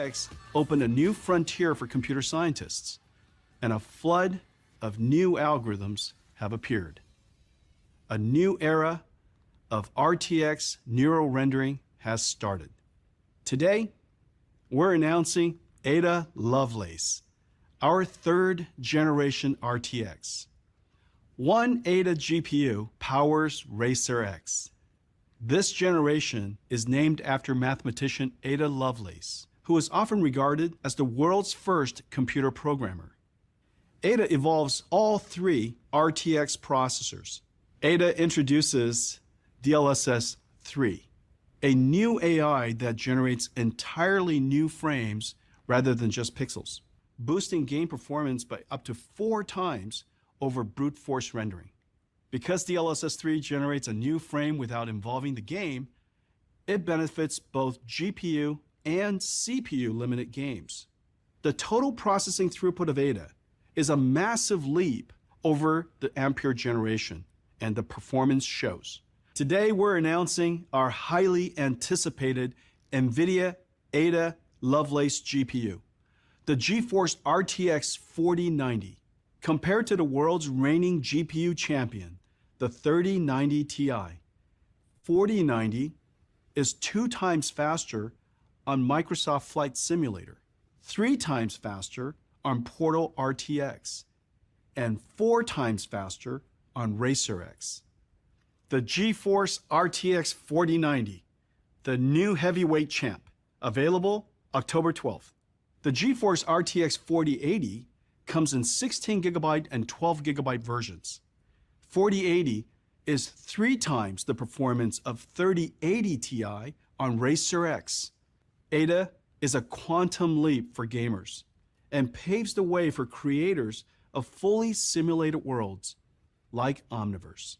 X opened a new frontier for computer scientists, and a flood of new algorithms have appeared. A new era of RTX neural rendering has started. Today, we're announcing Ada Lovelace, our third generation RTX. One Ada GPU powers Racer X. This generation is named after mathematician Ada Lovelace, who is often regarded as the world's first computer programmer. Ada evolves all three RTX processors. Ada introduces DLSS 3, a new AI that generates entirely new frames rather than just pixels, boosting game performance by up to 4 times over brute force rendering. Because DLSS 3 generates a new frame without involving the game, it benefits both GPU and CPU limited games. The total processing throughput of Ada is a massive leap over the Ampere generation, and the performance shows. Today, we're announcing our highly anticipated NVIDIA Ada Lovelace GPU, the GeForce RTX 4090. Compared to the world's reigning GPU champion, the 3090 Ti, 4090 is 2 times faster on Microsoft Flight Simulator, 3 times faster on Portal RTX, and 4 times faster on Racer X. The GeForce RTX 4090, the new heavyweight champ, available October 12th. The GeForce RTX 4080 comes in 16GB and 12GB versions. 4080 is 3 times the performance of 3080 Ti on Racer X. Ada is a quantum leap for gamers and paves the way for creators of fully simulated worlds like Omniverse.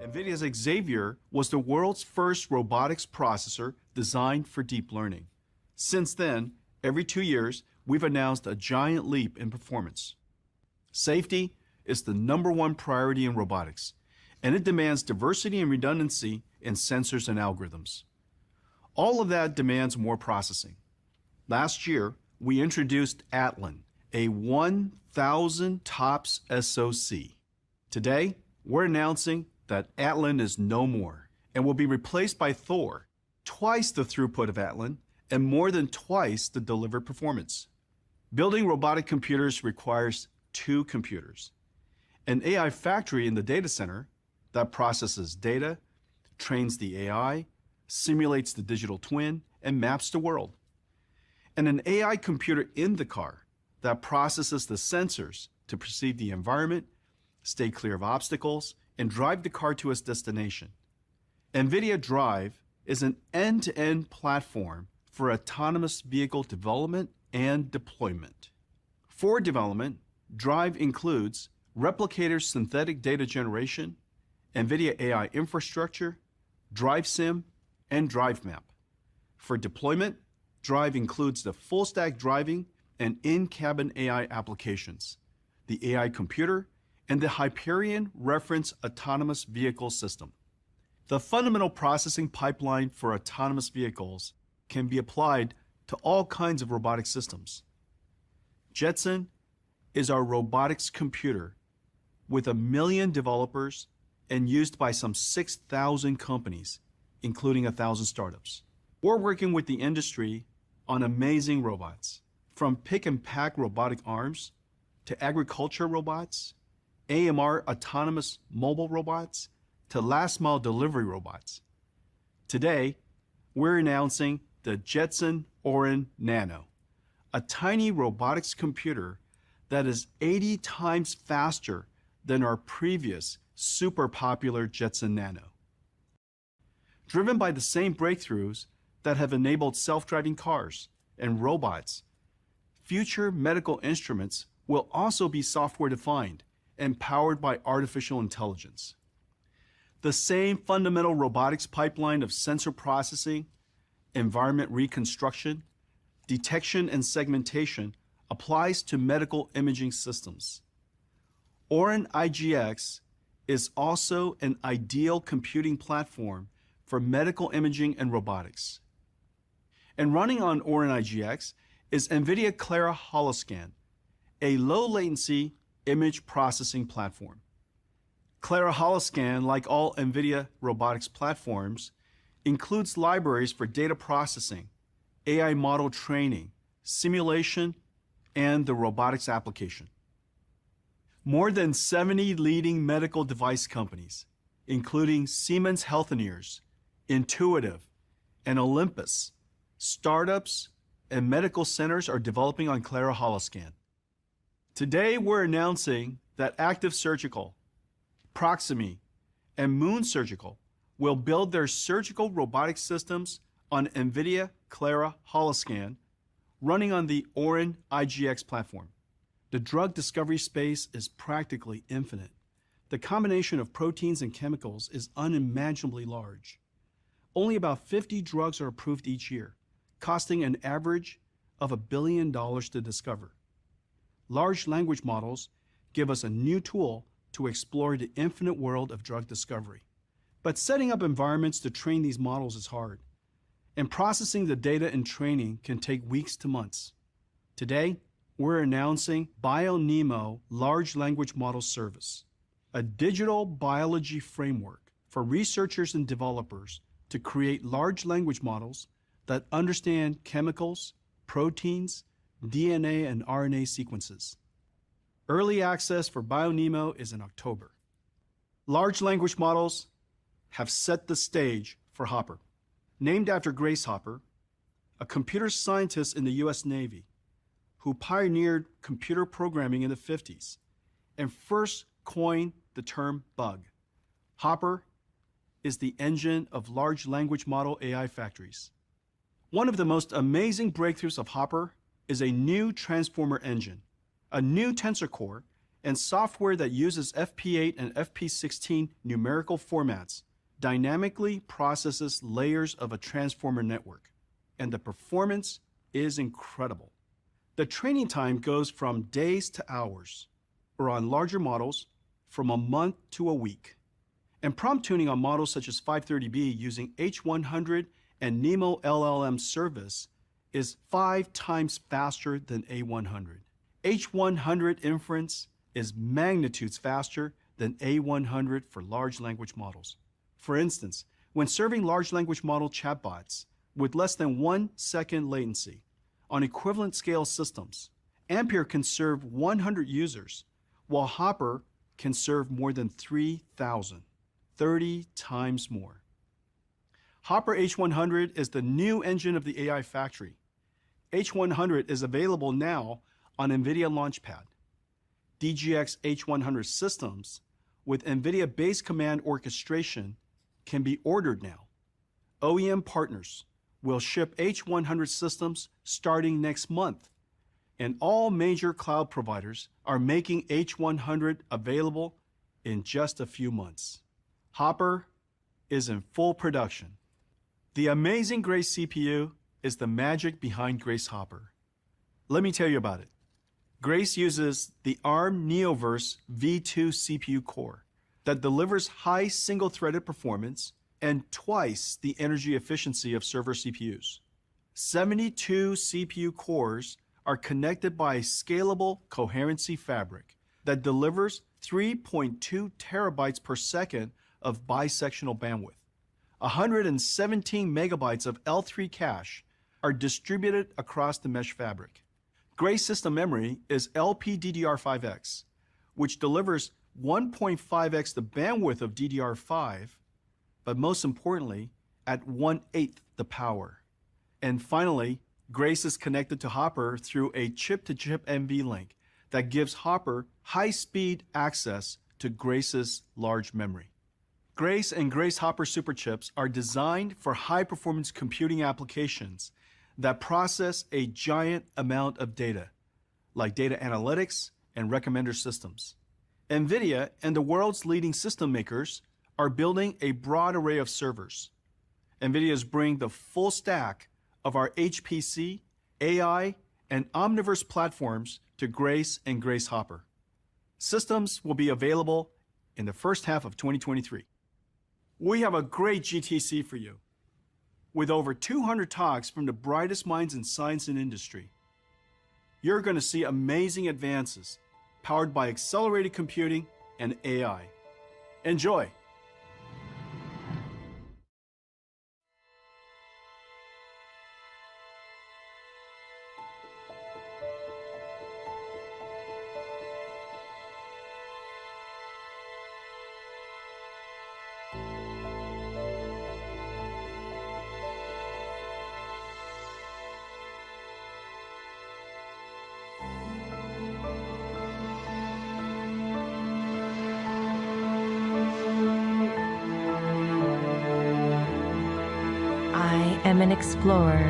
NVIDIA's Xavier was the world's first robotics processor designed for deep learning. Since then, every 2 years, we've announced a giant leap in performance. Safety is the #1 priority in robotics, and it demands diversity and redundancy in sensors and algorithms. All of that demands more processing. Last year, we introduced Atlan, a 1,000 TOPS SoC. Today, we're announcing that Atlan is no more and will be replaced by Thor, twice the throughput of Atlan and more than twice the delivered performance. Building robotic computers requires 2 computers: an AI factory in the data center that processes data, trains the AI, simulates the digital twin, and maps the world, and an AI computer in the car that processes the sensors to perceive the environment, stay clear of obstacles, and drive the car to its destination. NVIDIA Drive is an end-to-end platform for autonomous vehicle development and deployment. For development, Drive includes Replicator synthetic data generation, NVIDIA AI infrastructure, Drive Sim, and Drive Map. For deployment, Drive includes the full-stack driving and in-cabin AI applications, the AI computer, and the Hyperion Reference Autonomous Vehicle System. The fundamental processing pipeline for autonomous vehicles can be applied to all kinds of robotic systems. Jetson is our robotics computer with 1 million developers and used by some 6,000 companies, including 1,000 startups. We're working with the industry on amazing robots, from pick-and-pack robotic arms to agriculture robots, AMR autonomous mobile robots, to last-mile delivery robots. Today, we're announcing the Jetson Orin Nano, a tiny robotics computer that is 80 times faster than our previous super popular Jetson Nano. Driven by the same breakthroughs that have enabled self-driving cars and robots, future medical instruments will also be software-defined and powered by artificial intelligence. The same fundamental robotics pipeline of sensor processing, environment reconstruction, detection and segmentation applies to medical imaging systems. Orin IGX is also an ideal computing platform for medical imaging and robotics. And running on Orin IGX is NVIDIA Clara Holoscan, a low-latency image processing platform. Clara Holoscan, like all NVIDIA robotics platforms, includes libraries for data processing, AI model training, simulation, and the robotics application. More than 70 leading medical device companies, including Siemens Healthineers, Intuitive, and Olympus, startups, and medical centers are developing on Clara Holoscan. Today, we're announcing that Active Surgical, Proximie, and Moon Surgical will build their surgical robotic systems on NVIDIA Clara Holoscan running on the Orin IGX platform. The drug discovery space is practically infinite. The combination of proteins and chemicals is unimaginably large. Only about 50 drugs are approved each year, costing an average of $1 billion to discover. Large language models give us a new tool to explore the infinite world of drug discovery. But setting up environments to train these models is hard, and processing the data and training can take weeks to months. Today, we're announcing BioNeMo Large Language Model Service, a digital biology framework for researchers and developers to create large language models that understand chemicals, proteins, DNA, and RNA sequences. Early access for BioNeMo is in October. Large language models have set the stage for Hopper. Named after Grace Hopper, a computer scientist in the U.S. Navy who pioneered computer programming in the 50s and first coined the term bug. Hopper is the engine of large language model AI factories. One of the most amazing breakthroughs of Hopper is a new transformer engine, a new tensor core, and software that uses FP8 and FP16 numerical formats dynamically processes layers of a transformer network, and the performance is incredible. The training time goes from days to hours, or on larger models, from a month to a week. And prompt tuning on models such as 530B using H100 and NeMo LLM service is 5 times faster than A100. H100 inference is magnitudes faster than A100 for large language models. For instance, when serving large language model chatbots with less than 1 second latency on equivalent scale systems, Ampere can serve 100 users, while Hopper can serve more than 3,000, 30 times more. Hopper H100 is the new engine of the AI factory. H100 is available now on NVIDIA Launchpad. DGX H100 systems with NVIDIA base command orchestration can be ordered now. OEM partners will ship H100 systems starting next month, and all major cloud providers are making H100 available in just a few months. Hopper is in full production. The amazing Grace CPU is the magic behind Grace Hopper. Let me tell you about it. Grace uses the ARM Neoverse V2 CPU core that delivers high single-threaded performance and twice the energy efficiency of server CPUs. 72 CPU cores are connected by a scalable coherency fabric that delivers 3.2 terabytes per second of bisectional bandwidth. 117 megabytes of L3 cache are distributed across the mesh fabric. Grace system memory is LPDDR5X, which delivers 1.5x the bandwidth of DDR5, but most importantly, at 1/8 the power. And finally, Grace is connected to Hopper through a chip-to-chip NVLink that gives Hopper high-speed access to Grace's large memory. Grace and Grace Hopper superchips are designed for high-performance computing applications that process a giant amount of data, like data analytics and recommender systems. NVIDIA and the world's leading system makers are building a broad array of servers. NVIDIA is bringing the full stack of our HPC, AI, and Omniverse platforms to Grace and Grace Hopper. Systems will be available in the first half of 2023. We have a great GTC for you, with over 200 talks from the brightest minds in science and industry. You're going to see amazing advances powered by accelerated computing and AI. Enjoy! I am an explorer.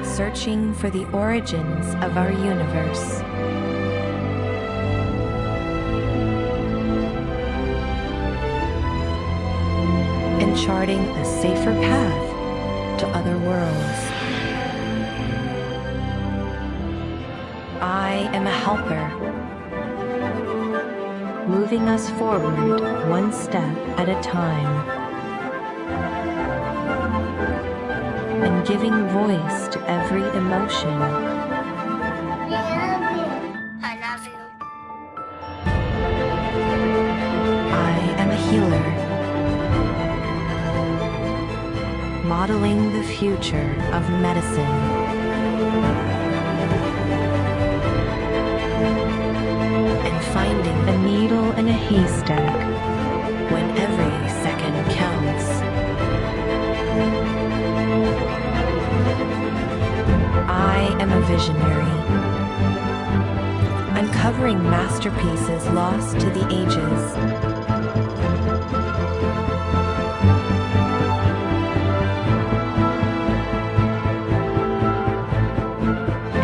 Searching for the origins of our universe. And charting a safer path to other worlds. I am a helper, moving us forward one step at a time, and giving voice to every emotion. I love you. I am a healer, modeling the future of medicine. Finding a needle in a haystack when every second counts. I am a visionary, uncovering masterpieces lost to the ages.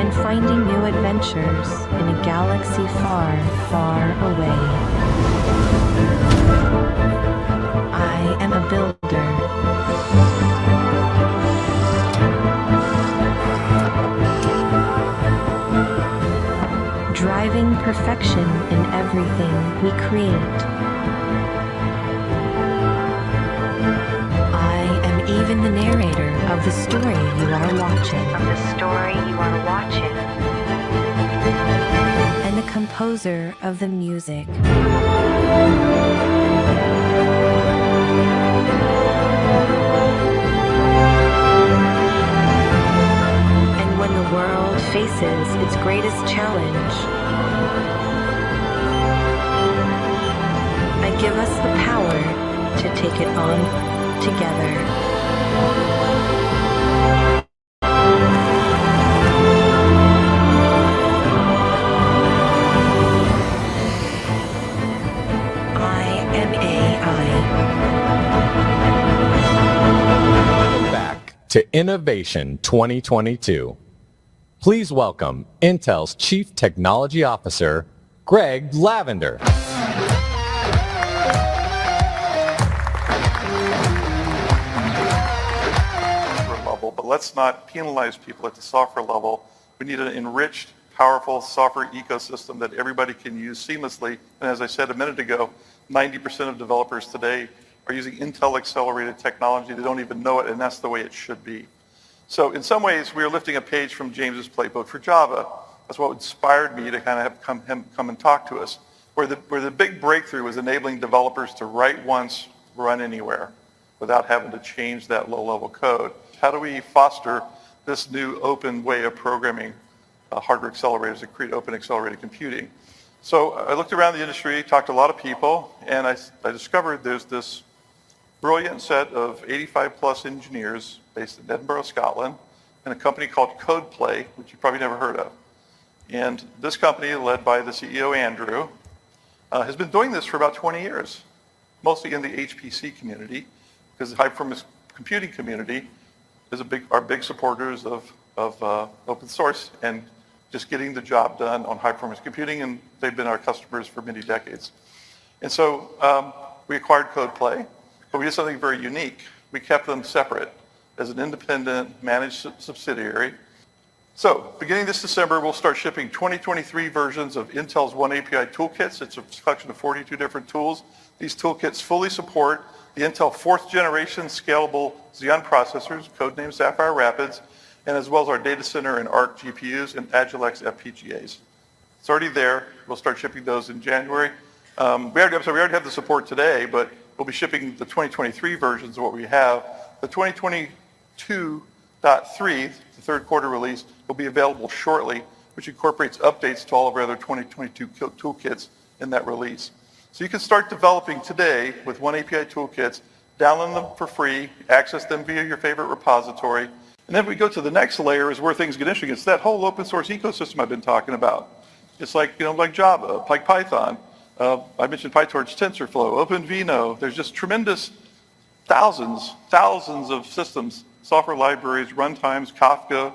And finding new adventures in a galaxy far, far away. I am a builder, driving perfection in everything we create. I am even the narrator of the story you are watching. And the composer of the music. And when the world faces its greatest challenge, I give us the power to take it on together. To Innovation 2022. Please welcome Intel's Chief Technology Officer, Greg Lavender. Level, but let's not penalize people at the software level. We need an enriched, powerful software ecosystem that everybody can use seamlessly. And as I said a minute ago, 90% of developers today are using Intel accelerated technology. They don't even know it, and that's the way it should be. So in some ways, we are lifting a page from James's playbook for Java. That's what inspired me to kind of have him come and talk to us. Where the big breakthrough was enabling developers to write once, run anywhere, without having to change that low-level code. How do we foster this new open way of programming hardware accelerators that create open accelerated computing? So I looked around the industry, talked to a lot of people, and I discovered there's this brilliant set of 85 plus engineers based in Edinburgh, Scotland, in a company called CodePlay, which you probably never heard of. And this company, led by the CEO, Andrew, has been doing this for about 20 years, mostly in the HPC community, because the high-performance computing community are big supporters of open source and just getting the job done on high-performance computing, and they've been our customers for many decades. And so we acquired CodePlay. But we did something very unique. We kept them separate. as an independent managed subsidiary. So, beginning this December, we'll start shipping 2023 versions of Intel's One API toolkits. It's a collection of 42 different tools. These toolkits fully support the Intel 4th generation scalable Xeon processors, codenamed Sapphire Rapids, and as well as our data center and ARC GPUs and Agilex FPGAs. It's already there. We'll start shipping those in January. We already have the support today, but we'll be shipping the 2023 versions of what we have. The 2022.3, the third quarter release, will be available shortly, which incorporates updates to all of our other 2022 toolkits in that release. So you can start developing today with One API toolkits, download them for free, access them via your favorite repository. And then we go to the next layer is where things get interesting. It's that whole open source ecosystem I've been talking about. It's like, like Java, like Python. I mentioned PyTorch, TensorFlow, OpenVINO. There's just tremendous thousands of systems, software libraries, runtimes, Kafka,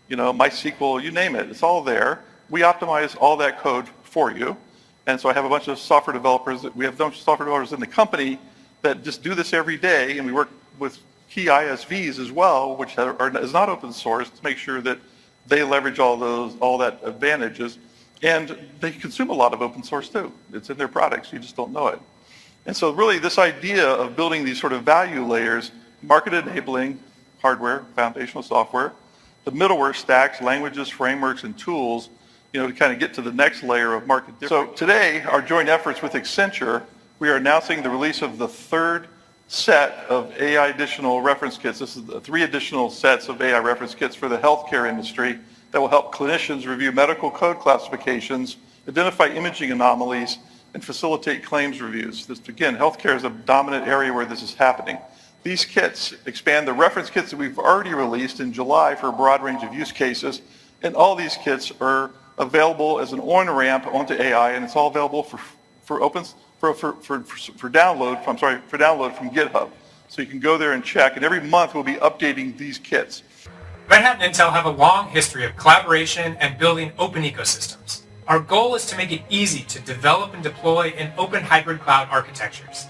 MySQL, you name it. It's all there. We optimize all that code for you. And so I have a bunch of software developers. We have a bunch of software developers in the company that just do this every day, and we work with key ISVs as well, which is not open source, to make sure that they leverage all that advantages. And they consume a lot of open source too. It's in their products, you just don't know it. And so really this idea of building these sort of value layers, market enabling hardware, foundational software, the middleware stacks, languages, frameworks, and tools, to kind of get to the next layer of market difference. So today, our joint efforts with Accenture, we are announcing the release of the third set of AI additional reference kits. This is the 3 additional sets of AI reference kits for the healthcare industry that will help clinicians review medical code classifications, identify imaging anomalies, and facilitate claims reviews. Again, healthcare is a dominant area where this is happening. These kits expand the reference kits that we've already released in July for a broad range of use cases, and all these kits are available as an on-ramp onto AI, and it's all available for download from GitHub. So you can go there and check, and every month we'll be updating these kits. Red Hat and Intel have a long history of collaboration and building open ecosystems. Our goal is to make it easy to develop and deploy in open hybrid cloud architectures.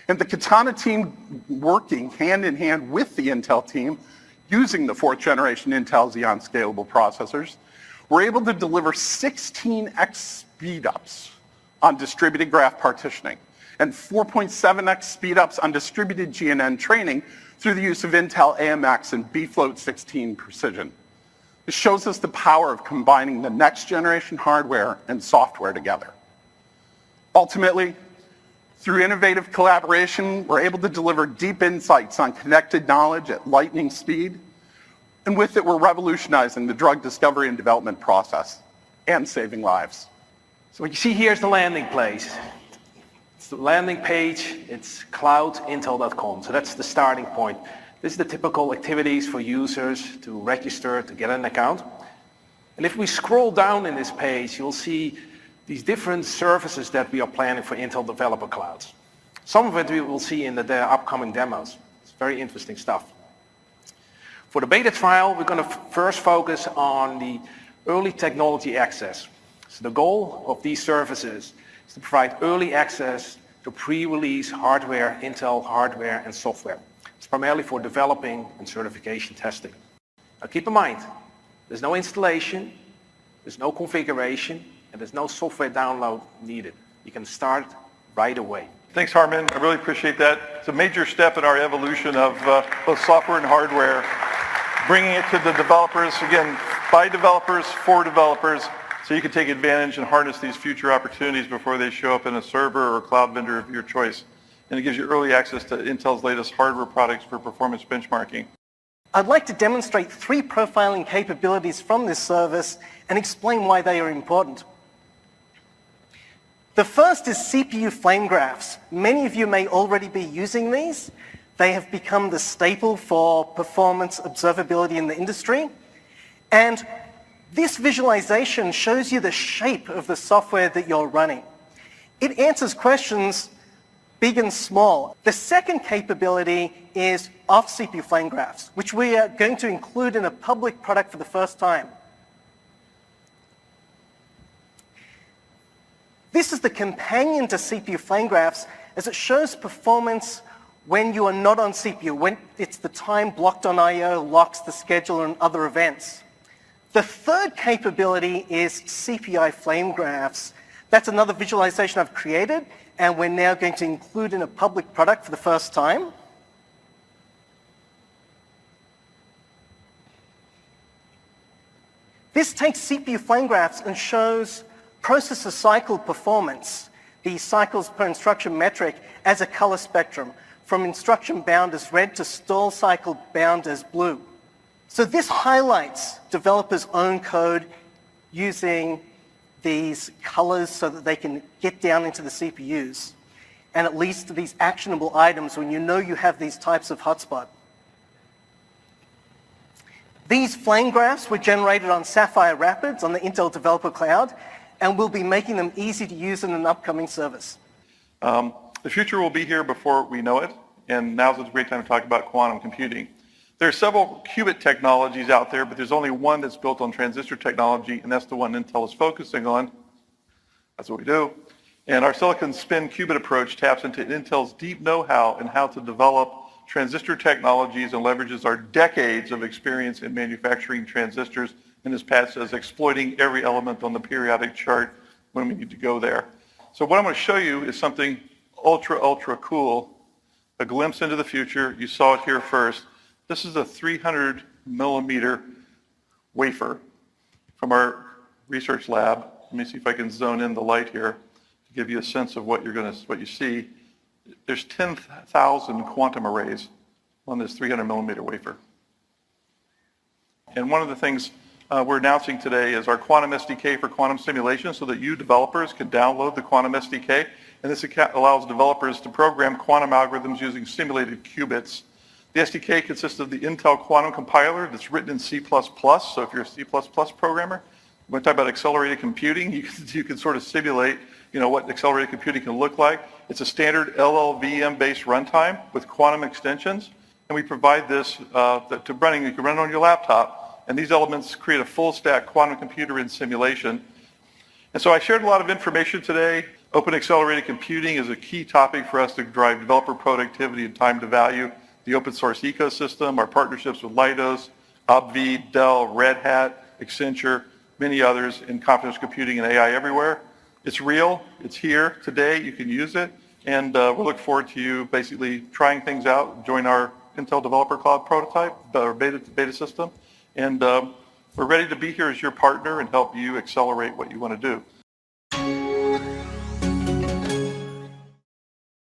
And the Katana team working hand in hand with the Intel team, using the 4th generation Intel Xeon scalable processors, we're able to deliver 16x speedups on distributed graph partitioning and 4.7x speedups on distributed GNN training through the use of Intel AMX and bfloat 16 precision. This shows us the power of combining the next generation hardware and software together. Ultimately, through innovative collaboration, we're able to deliver deep insights on connected knowledge at lightning speed. And with it, we're revolutionizing the drug discovery and development process and saving lives. So what you see here is the landing page. It's the landing page. It's cloudintel.com. So that's the starting point. This is the typical activities for users to register, to get an account. And if we scroll down in this page, you'll see these different services that we are planning for Intel Developer Clouds. Some of it we will see in the upcoming demos. It's very interesting stuff. For the beta trial, we're going to first focus on the early technology access. So the goal of these services is to provide early access to pre-release hardware, Intel hardware and software. It's primarily for developing and certification testing. Now keep in mind, there's no installation, there's no configuration, and there's no software download needed. You can start right away. Thanks, Harman. I really appreciate that. It's a major step in our evolution of both software and hardware, bringing it to the developers, again, by developers, for developers, so you can take advantage and harness these future opportunities before they show up in a server or a cloud vendor of your choice. And it gives you early access to Intel's latest hardware products for performance benchmarking. I'd like to demonstrate 3 profiling capabilities from this service and explain why they are important. The first is CPU flame graphs. Many of you may already be using these. They have become the staple for performance observability in the industry. And this visualization shows you the shape of the software that you're running. It answers questions big and small. The second capability is off-CPU flame graphs, which we are going to include in a public product for the first time. This is the companion to CPU flame graphs as it shows performance when you are not on CPU, when it's the time blocked on I/O, locks, the schedule, and other events. The third capability is CPI flame graphs. That's another visualization I've created, and we're now going to include in a public product for the first time. This takes CPU flame graphs and shows processor cycle performance, the cycles per instruction metric, as a color spectrum, from instruction bound as red to stall cycle bound as blue. So this highlights developers' own code using these colors so that they can get down into the CPUs, and it leads to these actionable items when you know you have these types of hotspot. These flame graphs were generated on Sapphire Rapids on the Intel Developer Cloud, and we'll be making them easy to use in an upcoming service. The future will be here before we know it, and now's a great time to talk about quantum computing. There are several qubit technologies out there, but there's only one that's built on transistor technology, and that's the one Intel is focusing on. That's what we do. And our silicon spin qubit approach taps into Intel's deep know-how in how to develop transistor technologies and leverages our decades of experience in manufacturing transistors, and as Pat says, exploiting every element on the periodic chart when we need to go there. So what I'm going to show you is something ultra cool, a glimpse into the future. You saw it here first. This is a 300 millimeter wafer from our research lab. Let me see if I can zone in the light here to give you a sense of what you see. There's 10,000 quantum arrays on this 300 millimeter wafer. And one of the things we're announcing today is our quantum SDK for quantum simulation, so that you developers can download the quantum SDK. And this allows developers to program quantum algorithms using simulated qubits. The SDK consists of the Intel Quantum Compiler that's written in C++. So if you're a C++ programmer, when we talk about accelerated computing, you can sort of simulate, what accelerated computing can look like. It's a standard LLVM-based runtime with quantum extensions, and we provide this you can run it on your laptop, and these elements create a full-stack quantum computer in simulation. And so I shared a lot of information today. Open accelerated computing is a key topic for us to drive developer productivity and time to value. The open source ecosystem, our partnerships with Leidos, Obvi, Dell, Red Hat, Accenture, many others in confidence computing and AI everywhere. It's real, it's here today, you can use it, and we'll look forward to you basically trying things out, join our Intel Developer Cloud prototype, or beta system, and we're ready to be here as your partner and help you accelerate what you want to do.